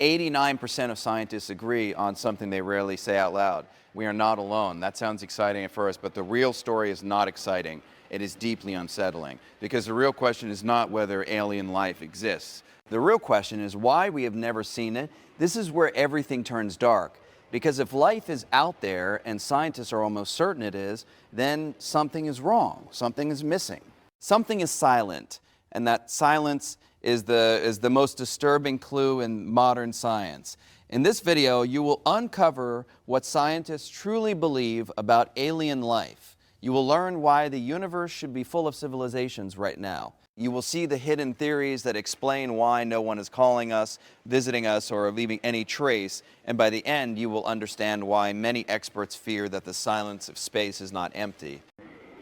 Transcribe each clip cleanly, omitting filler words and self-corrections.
89% of scientists agree on something they rarely say out loud. We are not alone. That sounds exciting at first, but the real story is not exciting. It is deeply unsettling, because the real question is not whether alien life exists. The real question is why we have never seen it. This is where everything turns dark. Because if life is out there, and scientists are almost certain it is, then something is wrong, something is missing. Something is silent, and that silence is the most disturbing clue in modern science. In this video, you will uncover what scientists truly believe about alien life. You will learn why the universe should be full of civilizations right now. You will see the hidden theories that explain why no one is calling us, visiting us, or leaving any trace. And by the end, you will understand why many experts fear that the silence of space is not empty.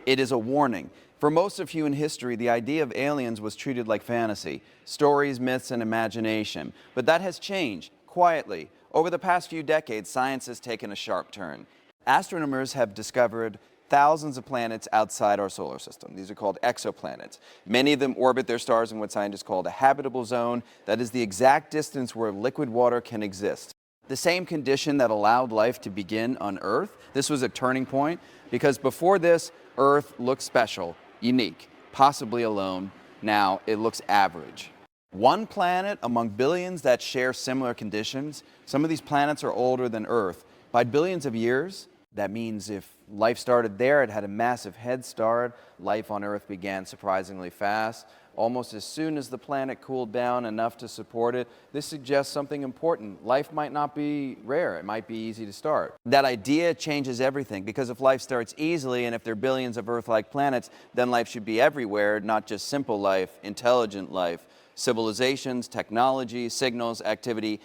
It is a warning. For most of human history, the idea of aliens was treated like fantasy, stories, myths, and imagination. But that has changed, quietly. Over the past few decades, science has taken a sharp turn. Astronomers have discovered thousands of planets outside our solar system. These are called exoplanets. Many of them orbit their stars in what scientists call a habitable zone. That is the exact distance where liquid water can exist. The same condition that allowed life to begin on Earth. This was a turning point, because before this, Earth looked special, unique, possibly alone. Now it looks average. One planet among billions that share similar conditions. Some of these planets are older than Earth by billions of years. That means if life started there, it had a massive head start. Life on Earth began surprisingly fast. Almost as soon as the planet cooled down enough to support it, this suggests something important. Life might not be rare. It might be easy to start. That idea changes everything, because if life starts easily and if there are billions of Earth-like planets, then life should be everywhere, not just simple life, intelligent life. Civilizations, technology, signals, activity,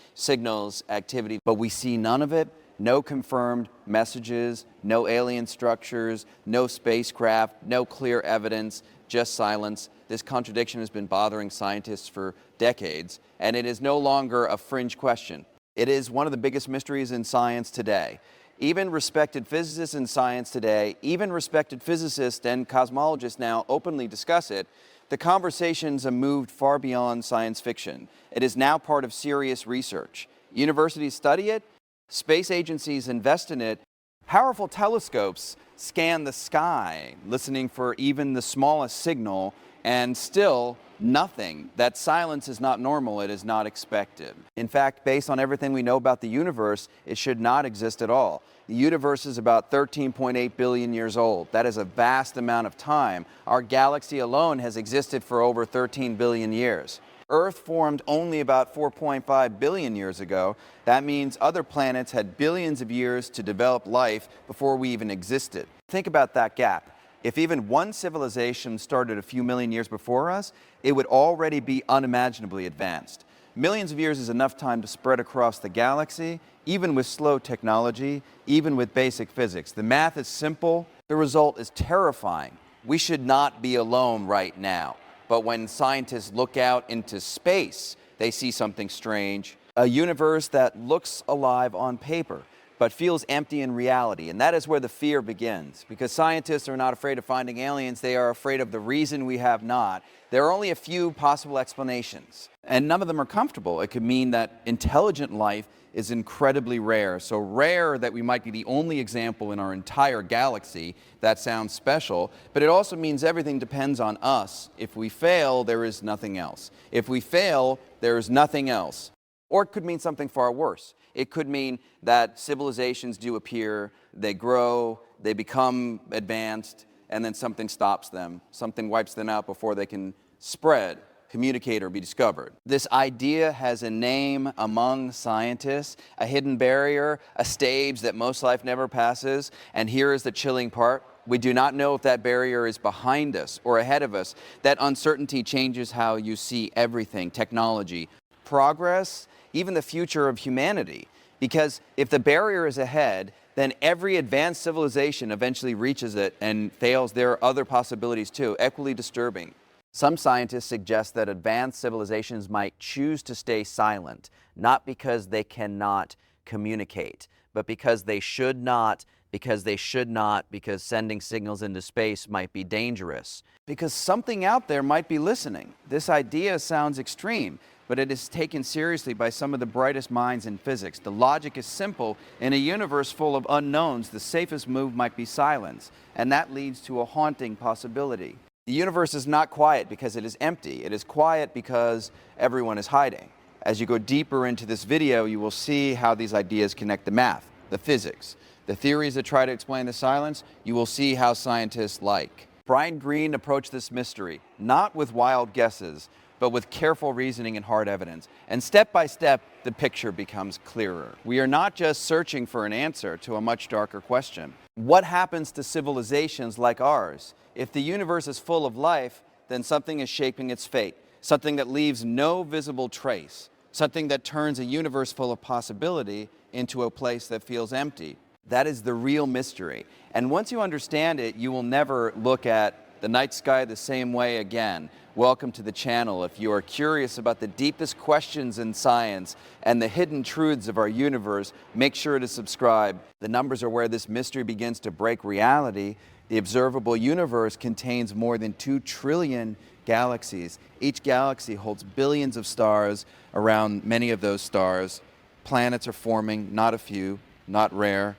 but we see none of it. No confirmed messages, no alien structures, no spacecraft, no clear evidence, just silence. This contradiction has been bothering scientists for decades, and it is no longer a fringe question. It is one of the biggest mysteries in science today. Even respected physicists in science today, even respected physicists and cosmologists now openly discuss it. The conversations have moved far beyond science fiction. It is now part of serious research. Universities study it. Space agencies invest in it. Powerful telescopes scan the sky, listening for even the smallest signal, and still nothing. That silence is not normal. It is not expected. In fact, based on everything we know about the universe, it should not exist at all. The universe is about 13.8 billion years old. That is a vast amount of time. Our galaxy alone has existed for over 13 billion years. Earth formed only about 4.5 billion years ago. That means other planets had billions of years to develop life before we even existed. Think about that gap. If even one civilization started a few million years before us, it would already be unimaginably advanced. Millions of years is enough time to spread across the galaxy, even with slow technology, even with basic physics. The math is simple. The result is terrifying. We should not be alone right now. But when scientists look out into space, they see something strange. A universe that looks alive on paper, but feels empty in reality. And that is where the fear begins. Because scientists are not afraid of finding aliens, they are afraid of the reason we have not. There are only a few possible explanations, and none of them are comfortable. It could mean that intelligent life is incredibly rare, so rare that we might be the only example in our entire galaxy. That sounds special, but it also means everything depends on us. If we fail, there is nothing else. If we fail, there is nothing else. Or it could mean something far worse. It could mean that civilizations do appear, they grow, they become advanced, and then something stops them. Something wipes them out before they can spread, communicate, or be discovered. This idea has a name among scientists, a hidden barrier, a stage that most life never passes. And here is the chilling part. We do not know if that barrier is behind us or ahead of us. That uncertainty changes how you see everything, technology, progress, even the future of humanity. Because if the barrier is ahead, then every advanced civilization eventually reaches it and fails. There are other possibilities too, equally disturbing. Some scientists suggest that advanced civilizations might choose to stay silent, not because they cannot communicate, but because they should not because they should not, because sending signals into space might be dangerous. Because something out there might be listening. This idea sounds extreme, but it is taken seriously by some of the brightest minds in physics. The logic is simple. In a universe full of unknowns, the safest move might be silence, and that leads to a haunting possibility. The universe is not quiet because it is empty. It is quiet because everyone is hiding. As you go deeper into this video, you will see how these ideas connect the math, the physics, the theories that try to explain the silence. You will see how scientists like. Greene approached this mystery, not with wild guesses, but with careful reasoning and hard evidence. And step by step, the picture becomes clearer. We are not just searching for an answer to a much darker question. What happens to civilizations like ours? If the universe is full of life, then something is shaping its fate, something that leaves no visible trace, something that turns a universe full of possibility into a place that feels empty. That is the real mystery. And once you understand it, you will never look at the night sky the same way again. Welcome to the channel. If you are curious about the deepest questions in science and the hidden truths of our universe, make sure to subscribe. The numbers are where this mystery begins to break reality. The observable universe contains more than 2 trillion galaxies. Each galaxy holds billions of stars. Around many of those stars, planets are forming, not a few, not rare.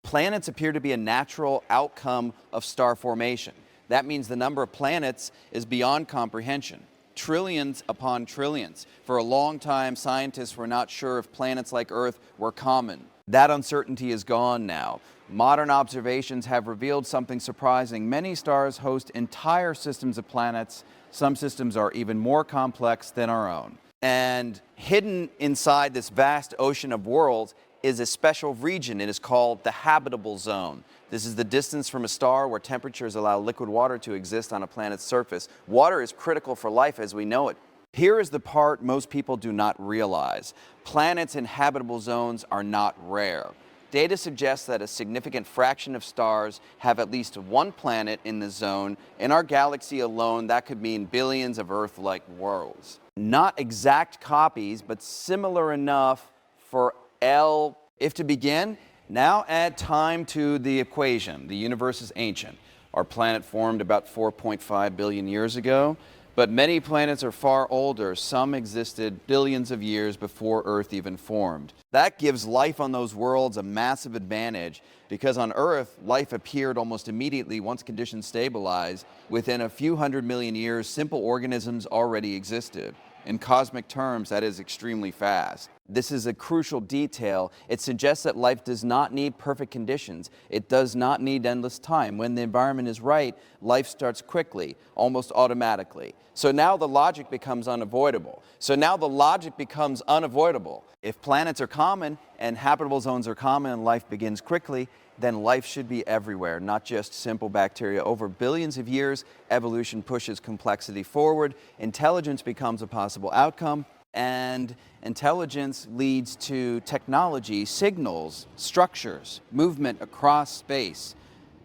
Planets appear to be a natural outcome of star formation. That means the number of planets is beyond comprehension. Trillions upon trillions. For a long time, scientists were not sure if planets like Earth were common. That uncertainty is gone now. Modern observations have revealed something surprising. Many stars host entire systems of planets. Some systems are even more complex than our own. And hidden inside this vast ocean of worlds is a special region. It is called the habitable zone. This is the distance from a star where temperatures allow liquid water to exist on a planet's surface. Water is critical for life as we know it. Here is the part most people do not realize. Planets in habitable zones are not rare. Data suggests that a significant fraction of stars have at least one planet in the zone. In our galaxy alone, that could mean billions of Earth-like worlds. Not exact copies, but similar enough for L. If to begin, now add time to the equation. The universe is ancient. Our planet formed about 4.5 billion years ago, but many planets are far older. Some existed billions of years before Earth even formed. That gives life on those worlds a massive advantage because on Earth, life appeared almost immediately once conditions stabilized. Within a few hundred million years, simple organisms already existed. In cosmic terms, that is extremely fast. This is a crucial detail. It suggests that life does not need perfect conditions. It does not need endless time. When the environment is right, life starts quickly, almost automatically. So now the logic becomes unavoidable. If planets are common and habitable zones are common and life begins quickly, then life should be everywhere, not just simple bacteria. Over billions of years, evolution pushes complexity forward. Intelligence becomes a possible outcome, and intelligence leads to technology, signals, structures, movement across space.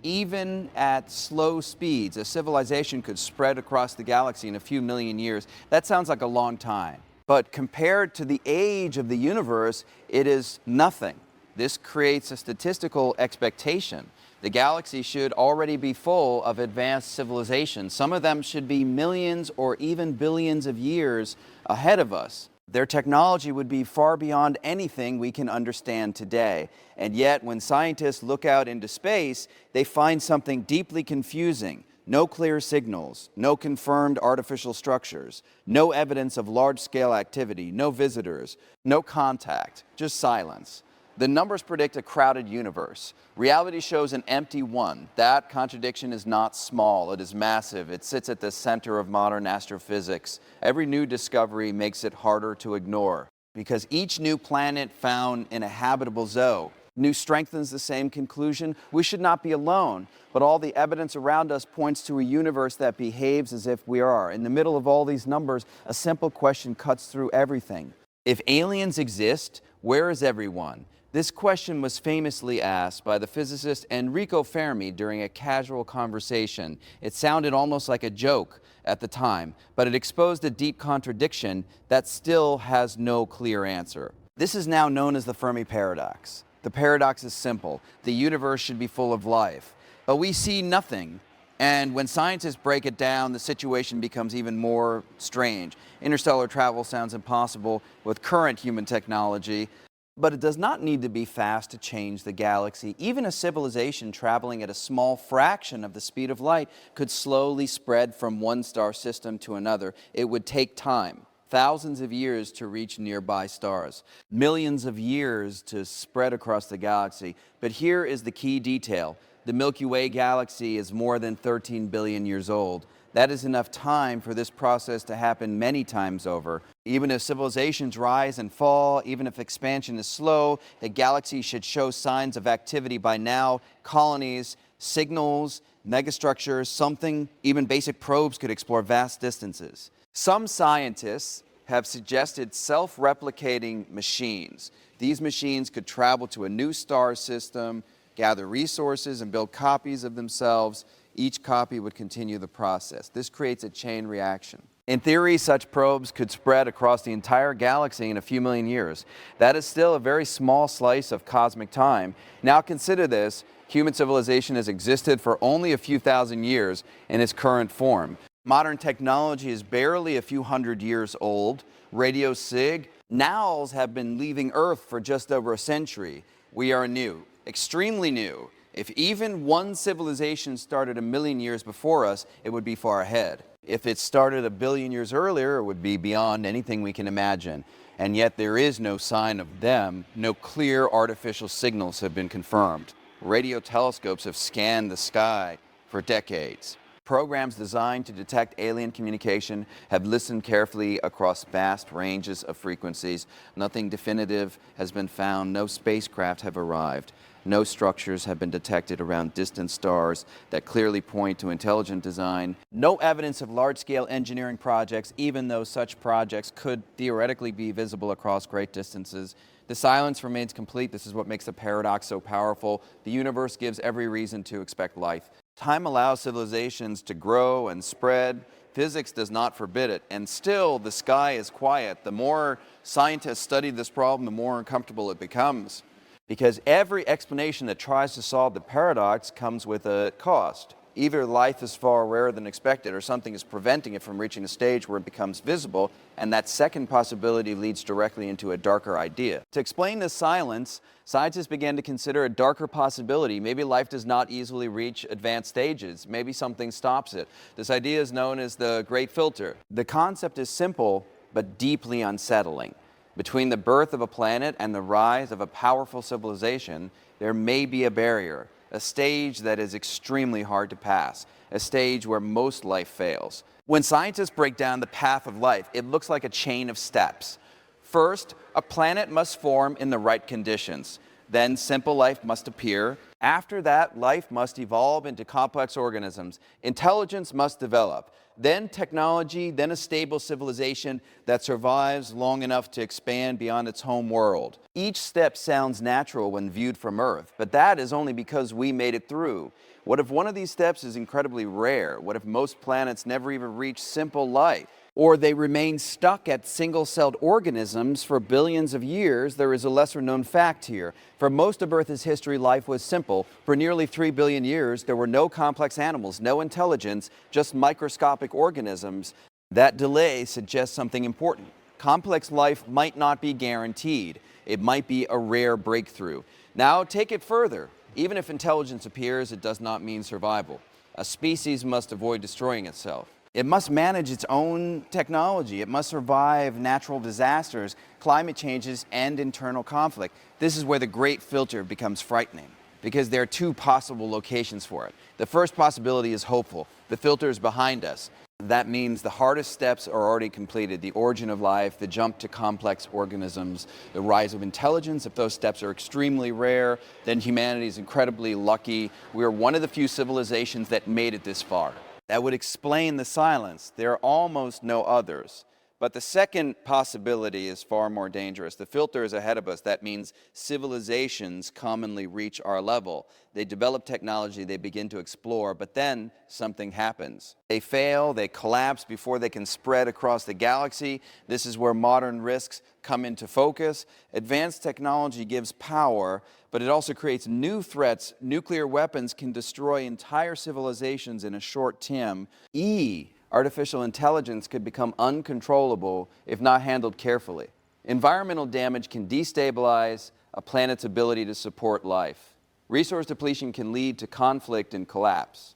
Even at slow speeds, a civilization could spread across the galaxy in a few million years. That sounds like a long time. But compared to the age of the universe, it is nothing. This creates a statistical expectation. The galaxy should already be full of advanced civilizations. Some of them should be millions or even billions of years ahead of us. Their technology would be far beyond anything we can understand today. And yet, when scientists look out into space, they find something deeply confusing. No clear signals, no confirmed artificial structures, no evidence of large-scale activity, no visitors, no contact, just silence. The numbers predict a crowded universe. Reality shows an empty one. That contradiction is not small, it is massive. It sits at the center of modern astrophysics. Every new discovery makes it harder to ignore because each new planet found in a habitable zone strengthens the same conclusion. We should not be alone, but all the evidence around us points to a universe that behaves as if we are. In the middle of all these numbers, a simple question cuts through everything. If aliens exist, where is everyone? This question was famously asked by the physicist Enrico Fermi during a casual conversation. It sounded almost like a joke at the time, but it exposed a deep contradiction that still has no clear answer. This is now known as the Fermi Paradox. The paradox is simple. The universe should be full of life, but we see nothing. And when scientists break it down, the situation becomes even more strange. Interstellar travel sounds impossible with current human technology, but it does not need to be fast to change the galaxy. Even a civilization traveling at a small fraction of the speed of light could slowly spread from one star system to another. It would take time. Thousands of years to reach nearby stars, millions of years to spread across the galaxy. But here is the key detail. The Milky Way galaxy is more than 13 billion years old. That is enough time for this process to happen many times over. Even if civilizations rise and fall, even if expansion is slow, the galaxy should show signs of activity by now. Colonies, signals, megastructures, something, even basic probes could explore vast distances. Some scientists have suggested self-replicating machines. These machines could travel to a new star system, gather resources, and build copies of themselves. Each copy would continue the process. This creates a chain reaction. In theory, such probes could spread across the entire galaxy in a few million years. That is still a very small slice of cosmic time. Now consider this: human civilization has existed for only a few thousand years in its current form. Modern technology is barely a few hundred years old. Radio SIG, owls have been leaving Earth for just over a century. We are new, extremely new. If even one civilization started a million years before us, it would be far ahead. If it started a billion years earlier, it would be beyond anything we can imagine. And yet there is no sign of them. No clear artificial signals have been confirmed. Radio telescopes have scanned the sky for decades. Programs designed to detect alien communication have listened carefully across vast ranges of frequencies. Nothing definitive has been found. No spacecraft have arrived. No structures have been detected around distant stars that clearly point to intelligent design. No evidence of large-scale engineering projects, even though such projects could theoretically be visible across great distances. The silence remains complete. This is what makes the paradox so powerful. The universe gives every reason to expect life. Time allows civilizations to grow and spread. Physics does not forbid it. And still, the sky is quiet. The more scientists study this problem, the more uncomfortable it becomes. Because every explanation that tries to solve the paradox comes with a cost. Either life is far rarer than expected, or something is preventing it from reaching a stage where it becomes visible, and that second possibility leads directly into a darker idea. To explain this silence, scientists began to consider a darker possibility. Maybe life does not easily reach advanced stages. Maybe something stops it. This idea is known as the Great Filter. The concept is simple, but deeply unsettling. Between the birth of a planet and the rise of a powerful civilization, there may be a barrier. A stage that is extremely hard to pass, a stage where most life fails. When scientists break down the path of life, it looks like a chain of steps. First, a planet must form in the right conditions. Then simple life must appear. After that, life must evolve into complex organisms. Intelligence must develop. Then technology, then a stable civilization that survives long enough to expand beyond its home world. Each step sounds natural when viewed from Earth, but that is only because we made it through. What if one of these steps is incredibly rare? What if most planets never even reach simple life? Or they remain stuck at single-celled organisms for billions of years? There is a lesser-known fact here. For most of Earth's history, life was simple. For nearly 3 billion years, there were no complex animals, no intelligence, just microscopic organisms. That delay suggests something important. Complex life might not be guaranteed. It might be a rare breakthrough. Now, take it further. Even if intelligence appears, it does not mean survival. A species must avoid destroying itself. It must manage its own technology. It must survive natural disasters, climate changes, and internal conflict. This is where the Great Filter becomes frightening, because there are two possible locations for it. The first possibility is hopeful. The filter is behind us. That means the hardest steps are already completed. The origin of life, the jump to complex organisms, the rise of intelligence. If those steps are extremely rare, then humanity is incredibly lucky. We are one of the few civilizations that made it this far. That would explain the silence. There are almost no others. But the second possibility is far more dangerous. The filter is ahead of us. That means civilizations commonly reach our level. They develop technology, they begin to explore, but then something happens. They fail, they collapse before they can spread across the galaxy. This is where modern risks come into focus. Advanced technology gives power, but it also creates new threats. Nuclear weapons can destroy entire civilizations in a short time. Artificial intelligence could become uncontrollable if not handled carefully. Environmental damage can destabilize a planet's ability to support life. Resource depletion can lead to conflict and collapse.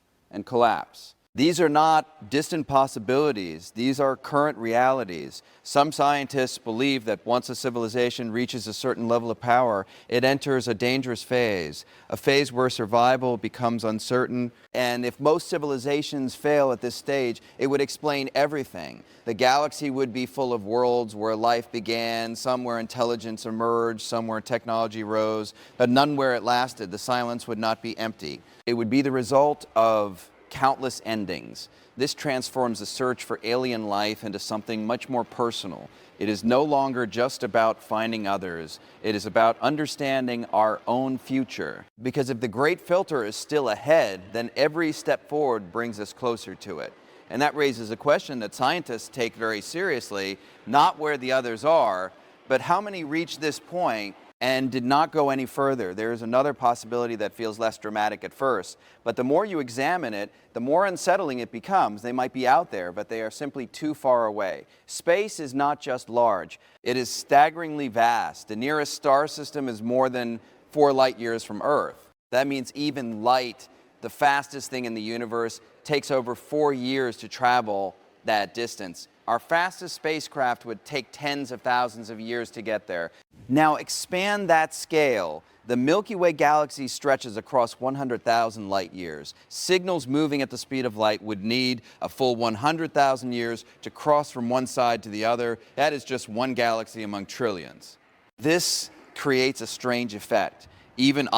These are not distant possibilities. These are current realities. Some scientists believe that once a civilization reaches a certain level of power, it enters a dangerous phase, a phase where survival becomes uncertain. And if most civilizations fail at this stage, it would explain everything. The galaxy would be full of worlds where life began, some where intelligence emerged, some where technology rose, but none where it lasted. The silence would not be empty. It would be the result of countless endings. This transforms the search for alien life into something much more personal. It is no longer just about finding others. It is about understanding our own future. Because if the great filter is still ahead, then every step forward brings us closer to it. And that raises a question that scientists take very seriously, not where the others are, but how many reach this point and did not go any further. There is another possibility that feels less dramatic at first, but the more you examine it, the more unsettling it becomes. They might be out there, but they are simply too far away. Space is not just large, it is staggeringly vast. The nearest star system is more than 4 light years from Earth. That means even light, the fastest thing in the universe, takes over 4 years to travel that distance. Our fastest spacecraft would take tens of thousands of years to get there. Now expand that scale. The Milky Way galaxy stretches across 100,000 light years. Signals moving at the speed of light would need a full 100,000 years to cross from one side to the other. That is just one galaxy among trillions. This creates a strange effect. Even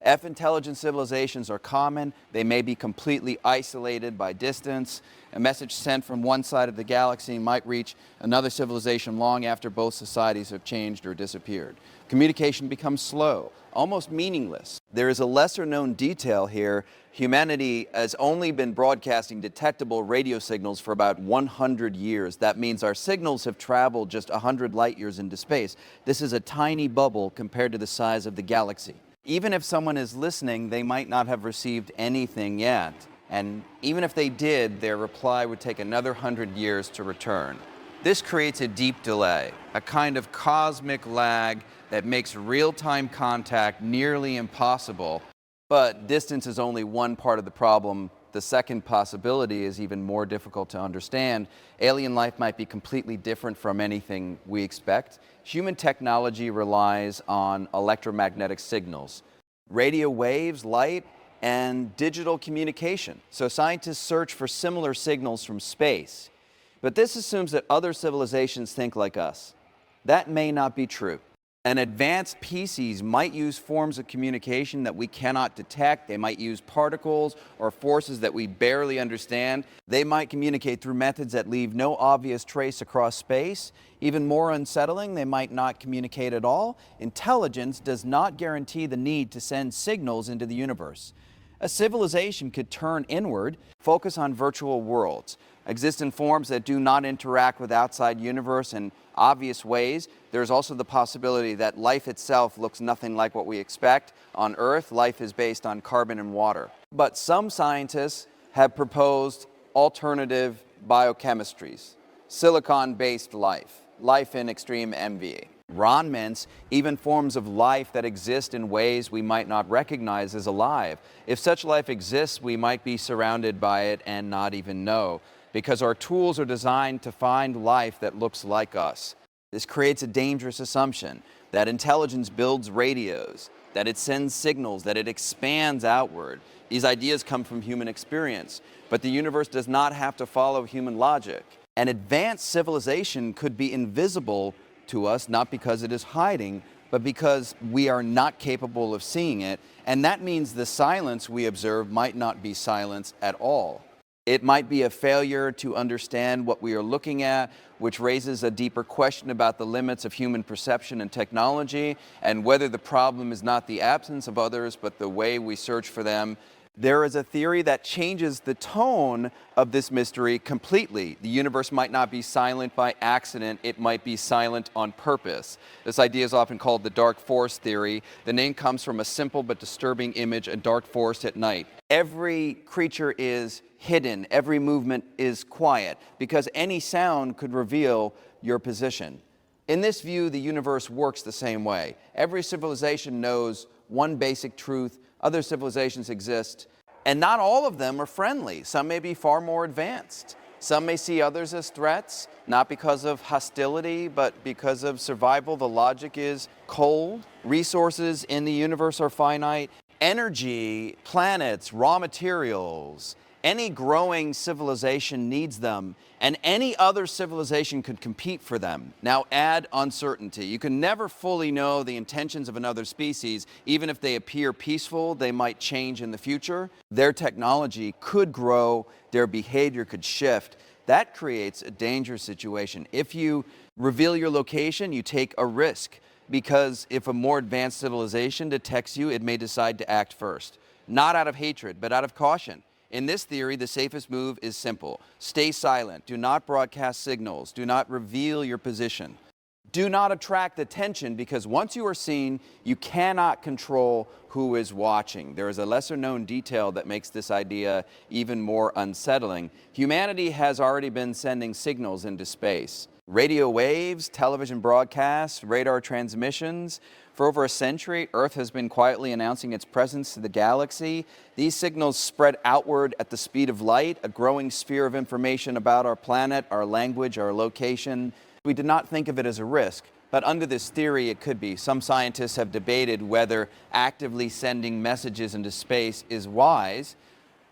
if intelligent civilizations are common, they may be completely isolated by distance. A message sent from one side of the galaxy might reach another civilization long after both societies have changed or disappeared. Communication becomes slow, almost meaningless. There is a lesser known detail here. Humanity has only been broadcasting detectable radio signals for about 100 years. That means our signals have traveled just 100 light years into space. This is a tiny bubble compared to the size of the galaxy. Even if someone is listening, they might not have received anything yet. And even if they did, their reply would take another 100 years to return. This creates a deep delay, a kind of cosmic lag that makes real-time contact nearly impossible. But distance is only one part of the problem. The second possibility is even more difficult to understand. Alien life might be completely different from anything we expect. Human technology relies on electromagnetic signals, radio waves, light, and digital communication. So scientists search for similar signals from space. But this assumes that other civilizations think like us. That may not be true. An advanced species might use forms of communication that we cannot detect. They might use particles or forces that we barely understand. They might communicate through methods that leave no obvious trace across space. Even more unsettling, they might not communicate at all. Intelligence does not guarantee the need to send signals into the universe. A civilization could turn inward, focus on virtual worlds, exist in forms that do not interact with outside universe in obvious ways. There's also the possibility that life itself looks nothing like what we expect. On Earth, life is based on carbon and water. But some scientists have proposed alternative biochemistries, silicon-based life, life in extreme environments, even forms of life that exist in ways we might not recognize as alive. If such life exists, we might be surrounded by it and not even know, because our tools are designed to find life that looks like us. This creates a dangerous assumption that intelligence builds radios, that it sends signals, that it expands outward. These ideas come from human experience, but the universe does not have to follow human logic. An advanced civilization could be invisible to us, not because it is hiding, but because we are not capable of seeing it, and that means the silence we observe might not be silence at all. It might be a failure to understand what we are looking at, which raises a deeper question about the limits of human perception and technology, and whether the problem is not the absence of others, but the way we search for them. There is a theory that changes the tone of this mystery completely. The universe might not be silent by accident, it might be silent on purpose. This idea is often called the dark forest theory. The name comes from a simple but disturbing image, a dark forest at night. Every creature is hidden, every movement is quiet, because any sound could reveal your position. In this view, the universe works the same way. Every civilization knows one basic truth. Other civilizations exist, and not all of them are friendly. Some may be far more advanced. Some may see others as threats, not because of hostility, but because of survival. The logic is cold. Resources in the universe are finite. Energy, planets, raw materials, any growing civilization needs them, and any other civilization could compete for them. Now add uncertainty. You can never fully know the intentions of another species. Even if they appear peaceful, they might change in the future. Their technology could grow, their behavior could shift. That creates a dangerous situation. If you reveal your location, you take a risk, because if a more advanced civilization detects you, it may decide to act first. Not out of hatred, but out of caution. In this theory, the safest move is simple. Stay silent. Do not broadcast signals. Do not reveal your position. Do not attract attention, because once you are seen, you cannot control who is watching. There is a lesser known detail that makes this idea even more unsettling. Humanity has already been sending signals into space. Radio waves, television broadcasts, radar transmissions. For over a century, Earth has been quietly announcing its presence to the galaxy. These signals spread outward at the speed of light, a growing sphere of information about our planet, our language, our location. We did not think of it as a risk, but under this theory, it could be. Some scientists have debated whether actively sending messages into space is wise.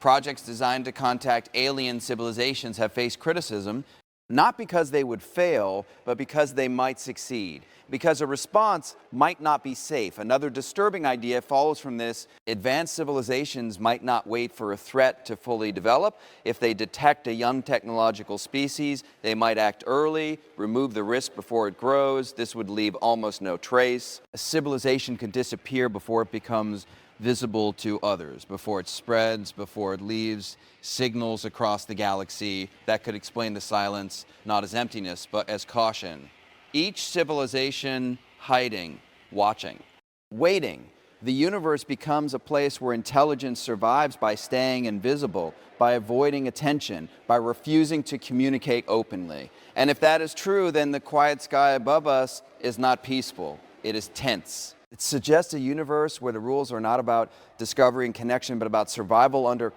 Projects designed to contact alien civilizations have faced criticism, not because they would fail, but because they might succeed, because a response might not be safe. Another disturbing idea follows from this. Advanced civilizations might not wait for a threat to fully develop. If they detect a young technological species, they might act early, remove the risk before it grows. This would leave almost no trace. A civilization can disappear before it becomes visible to others, before it spreads, before it leaves signals across the galaxy. That could explain the silence, not as emptiness, but as caution. Each civilization hiding, watching, waiting. The universe becomes a place where intelligence survives by staying invisible, by avoiding attention, by refusing to communicate openly. And if that is true, then the quiet sky above us is not peaceful. It is tense. It suggests a universe where the rules are not about discovery and connection, but about survival under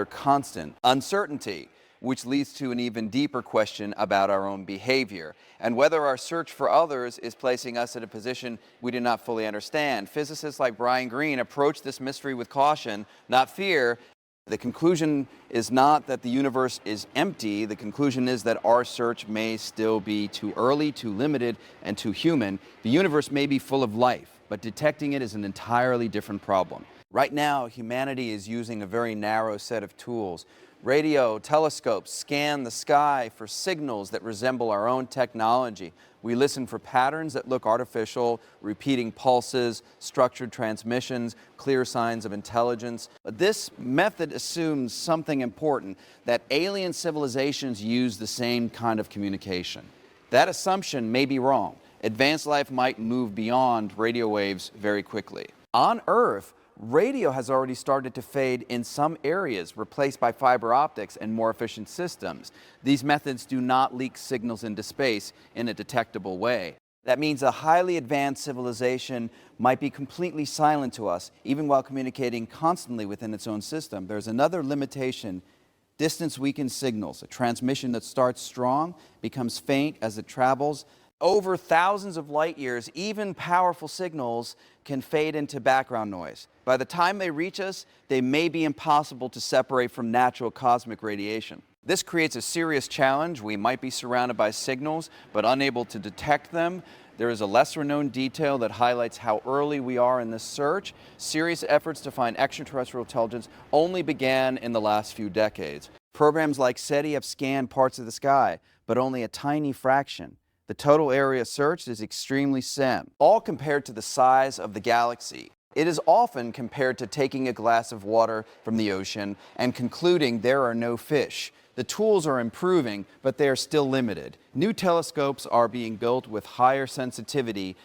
constant uncertainty, which leads to an even deeper question about our own behavior and whether our search for others is placing us in a position we do not fully understand. Physicists like Greene approach this mystery with caution, not fear. The conclusion is not that the universe is empty. The conclusion is that our search may still be too early, too limited, and too human. The universe may be full of life, but detecting it is an entirely different problem. Right now, humanity is using a very narrow set of tools. Radio, telescopes scan the sky for signals that resemble our own technology. We listen for patterns that look artificial, repeating pulses, structured transmissions, clear signs of intelligence. But this method assumes something important, that alien civilizations use the same kind of communication. That assumption may be wrong. Advanced life might move beyond radio waves very quickly. On Earth, radio has already started to fade in some areas, replaced by fiber optics and more efficient systems. These methods do not leak signals into space in a detectable way. That means a highly advanced civilization might be completely silent to us, even while communicating constantly within its own system. There's another limitation. Distance weakens signals. A transmission that starts strong becomes faint as it travels. Over thousands of light years, even powerful signals can fade into background noise. By the time they reach us, they may be impossible to separate from natural cosmic radiation. This creates a serious challenge. We might be surrounded by signals, but unable to detect them. There is a lesser-known detail that highlights how early we are in this search. Serious efforts to find extraterrestrial intelligence only began in the last few decades. Programs like SETI have scanned parts of the sky, but only a tiny fraction. The total area searched is extremely slim, all compared to the size of the galaxy. It is often compared to taking a glass of water from the ocean and concluding there are no fish. The tools are improving, but they are still limited. New telescopes are being built with higher sensitivity.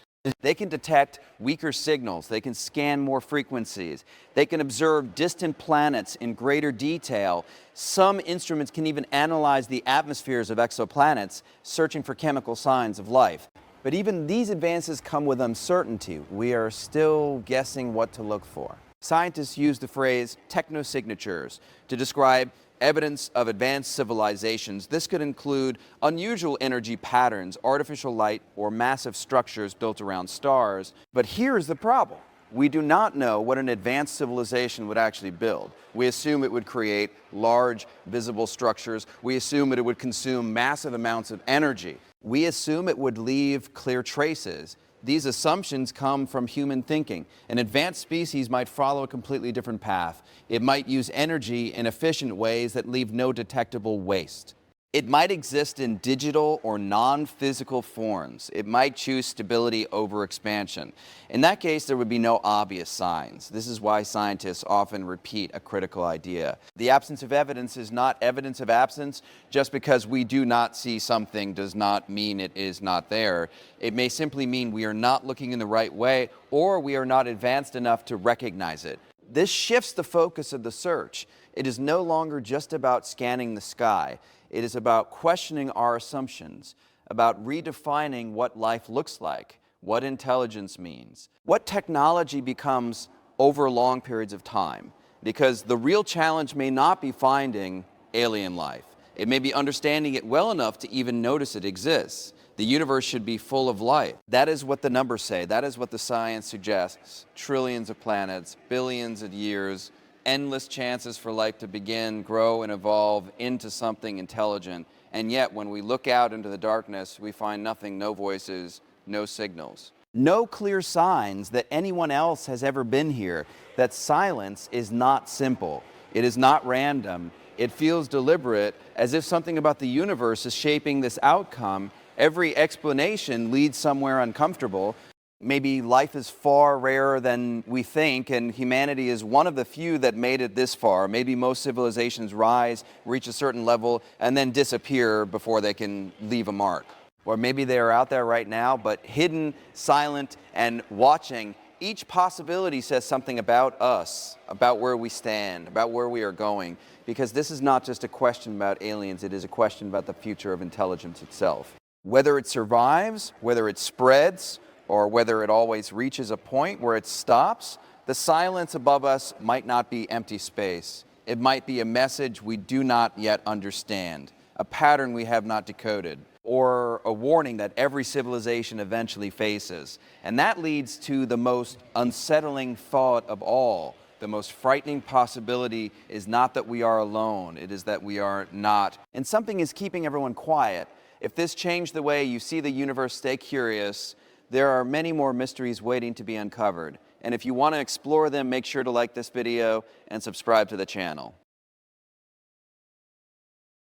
They can detect weaker signals. They can scan more frequencies. They can observe distant planets in greater detail. Some instruments can even analyze the atmospheres of exoplanets, searching for chemical signs of life. But even these advances come with uncertainty. We are still guessing what to look for. Scientists use the phrase technosignatures to describe evidence of advanced civilizations. This could include unusual energy patterns, artificial light, or massive structures built around stars. But here's the problem. We do not know what an advanced civilization would actually build. We assume it would create large, visible structures. We assume that it would consume massive amounts of energy. We assume it would leave clear traces. These assumptions come from human thinking. An advanced species might follow a completely different path. It might use energy in efficient ways that leave no detectable waste. It might exist in digital or non-physical forms. It might choose stability over expansion. In that case, there would be no obvious signs. This is why scientists often repeat a critical idea. The absence of evidence is not evidence of absence. Just because we do not see something does not mean it is not there. It may simply mean we are not looking in the right way, or we are not advanced enough to recognize it. This shifts the focus of the search. It is no longer just about scanning the sky. It is about questioning our assumptions, about redefining what life looks like, what intelligence means, what technology becomes over long periods of time. Because the real challenge may not be finding alien life. It may be understanding it well enough to even notice it exists. The universe should be full of life. That is what the numbers say. That is what the science suggests. Trillions of planets, billions of years, endless chances for life to begin, grow, and evolve into something intelligent. And yet, when we look out into the darkness, we find nothing, no voices, no signals. No clear signs that anyone else has ever been here, that silence is not simple. It is not random. It feels deliberate, as if something about the universe is shaping this outcome. Every explanation leads somewhere uncomfortable. Maybe life is far rarer than we think, and humanity is one of the few that made it this far. Maybe most civilizations rise, reach a certain level, and then disappear before they can leave a mark. Or maybe they are out there right now, but hidden, silent, and watching. Each possibility says something about us, about where we stand, about where we are going. Because this is not just a question about aliens, it is a question about the future of intelligence itself. Whether it survives, whether it spreads, or whether it always reaches a point where it stops, the silence above us might not be empty space. It might be a message we do not yet understand, a pattern we have not decoded, or a warning that every civilization eventually faces. And that leads to the most unsettling thought of all. The most frightening possibility is not that we are alone, it is that we are not. And something is keeping everyone quiet. If this changed the way you see the universe, stay curious. There are many more mysteries waiting to be uncovered. And if you want to explore them, make sure to like this video and subscribe to the channel.